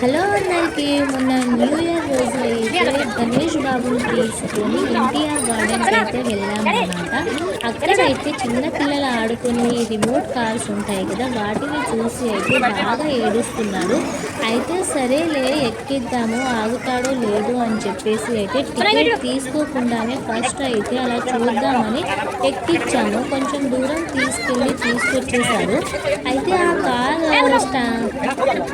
Hello అందరికీ మొన్న new year రోజు అయితే గణేష్ బాబుని తీసుకొని ఎన్టీఆర్ గార్డెన్కి అయితే వెళ్ళామన్నమాట. అక్కడైతే చిన్న పిల్లలు ఆడుకునే రిమోట్ కార్స్ ఉంటాయి కదా, వాటిని చూసి అయితే బాగా ఏడుస్తున్నాడు. అయితే సరేలే ఎక్కిద్దాము, ఆగుతాడో లేదో అని చెప్పేసి అయితే టికెట్ తీసుకోకుండానే ఫస్ట్ అయితే అలా చూద్దామని ఎక్కించాము. కొంచెం దూరం తీసుకెళ్ళి తీసుకొచ్చేసాడు. అయితే ఆ కార్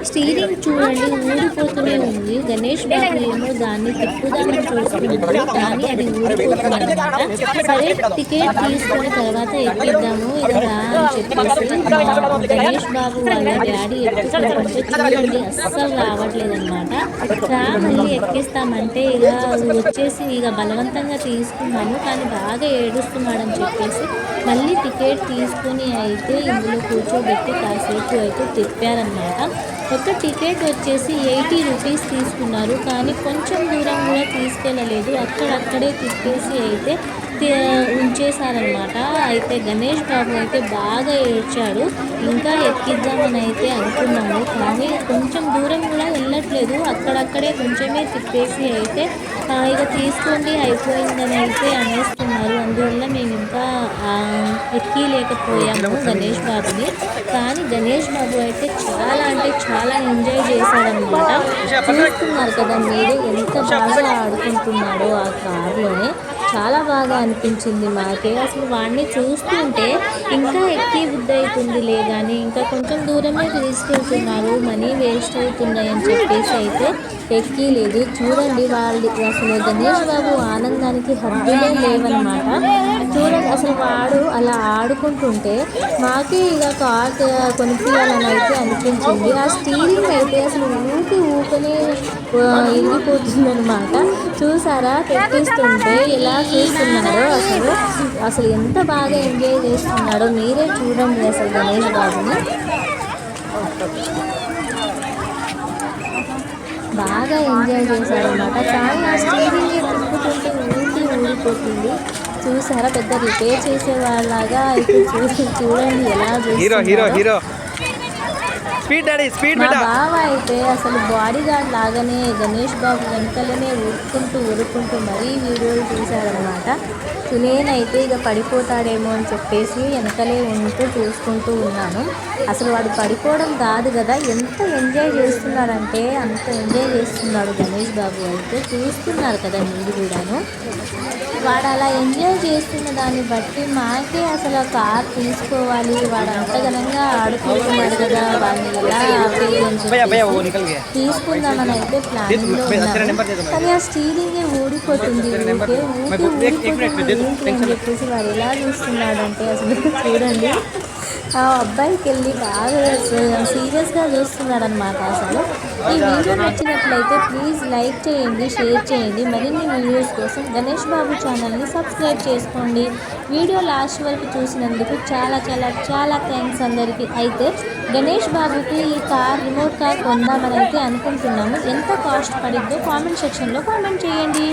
స్టీరింగ్ చూడండి ఊడిపోతూనే ఉంది. గణేష్ బాబు ఏమో దాన్ని తిప్పుదామని చూస్తున్నాడు, కానీ అది ఊడిపోతుందన్నమాట. సరే టికెట్ తీసుకున్న తర్వాత ఎక్కిద్దాము ఇలా అని చెప్పేసి గణేష్ బాబు వాళ్ళ డాడీ ఎక్కుతుంటే చూడండి అస్సలు రావట్లేదన్నమాట. మళ్ళీ ఎక్కిస్తామంటే ఇక వచ్చేసి ఇక బలవంతంగా తీసుకున్నాము, కానీ బాగా ఏడుస్తున్నాడని చెప్పేసి మళ్ళీ టికెట్ తీసుకుని అయితే ఇందులో కూర్చోబెట్టి కాసేపు అయితే తిప్పారనమాట. ఒక టికెట్ వచ్చేసి 80 రూపీస్ తీసుకున్నారు, కానీ కొంచెం దూరం కూడా తీసుకెళ్ళలేదు, అక్కడక్కడే తిప్పేసి అయితే ఉంచేశారనమాట. అయితే గణేష్ బాబు అయితే బాగా ఏడ్చాడు. ఇంకా ఎక్కిద్దామని అయితే అనుకున్నాము, కానీ కొంచెం దూరం కూడా వెళ్ళట్లేదు, అక్కడక్కడే కొంచెమే తిప్పేసి అయితే ఇక తీసుకోండి అయిపోయిందని అయితే అనేస్తున్నారు. అందువల్ల మేము ఇంకా ఎక్కలేకపోయాము గణేష్ బాబుని. కానీ గణేష్ బాబు అయితే చాలా అంటే చాలా ఎంజాయ్ చేశాడనమాట. చూస్తున్నారు కదా మీరు ఎంత బాగా ఆడుకుంటున్నాడో ఆ కార్లోనే. చాలా బాగా అనిపించింది మాకే. అసలు వాడిని చూస్తుంటే ఇంకా ఎక్కి బుద్ధి అవుతుందిలే, కానీ ఇంకా కొంచెం దూరమే తీసుకెళ్తున్నారు, మనీ వేస్ట్ అవుతున్నాయని చెప్పేసి అయితే ఎక్కలేదు. చూడండి వాళ్ళు అసలు గణేష్ బాబు ఆనందానికి హద్దులే లేవన్నమాట. చూడండి అసలు వాడు అలా ఆడుకుంటుంటే మాకే ఇక కార్ కొనిపించాలని అయితే అనిపించింది. ఆ స్టీరింగ్ అయితే అసలు ఊకనే ఇరిగిపోతుందనమాట. చూసారా తెప్పిస్తుంటే ఎలా చూస్తున్నాడో, అసలు ఎంత బాగా ఎంజాయ్ చేస్తున్నాడో మీరే చూడండి అసలు గణేష్ బాబుని. బాగా ఎంజాయ్ చేశాడనమాట. కానీ ఆ స్టీరింగ్ తిప్పుతుంటే ఊడిపోతుంది. చూసారా పెద్ద రిపేర్ చేసే వాళ్ళలాగా అయితే చూడండి ఎలా చేస్తున్నాడో. మా బావ అయితే అసలు బాడీ గార్డ్ లాగానే గణేష్ బాబు వెనకలనే ఉరుక్కుంటూ మరీ వీడియోలు తీశాడనమాట. నేనైతే ఇక పడిపోతాడేమో అని చెప్పేసి వెనకలే ఉంటూ చూసుకుంటూ ఉన్నాను. అసలు వాడు పడిపోవడం కాదు కదా, ఎంత ఎంజాయ్ చేస్తున్నాడంటే అంత ఎంజాయ్ చేస్తున్నాడు గణేష్ బాబు అయితే. చూస్తున్నారు కదా మీరు కూడాను. వాడు అలా ఎంజాయ్ చేస్తున్న దాన్ని బట్టి మాకే అసలు కార్ తీసుకోవాలి, వాడు అంతగనంగా ఆడుకుంటున్నాడు కదా, వాళ్ళని ఎలా ఆపేయాలి తీసుకుందామని అయితే ప్లానింగ్లో ఉన్నాను. కానీ ఆ స్టీరింగే ఊడిపోతుంది, ఊడిపోతుంది అని చెప్పేసి వాడు ఎలా చూస్తున్నాడంటే అసలు చూడండి ఆ అబ్బాయికి వెళ్ళి బాగా సీరియస్గా చూస్తున్నాడు అనమాట. అసలు ఈ వీడియో నచ్చినట్లయితే ప్లీజ్ లైక్ చేయండి, షేర్ చేయండి. మరిన్ని వీడియోస్ కోసం గణేష్ బాబు ఛానల్ని సబ్స్క్రైబ్ చేసుకోండి. వీడియో లాస్ట్ వరకు చూసినందుకు చాలా చాలా చాలా థ్యాంక్స్ అందరికీ. అయితే గణేష్ బాబుకి ఈ రిమోట్ కార్ కొందామని అయితే అనుకుంటున్నాము. ఎంత కాస్ట్ పడిద్దో కామెంట్ సెక్షన్లో కామెంట్ చేయండి.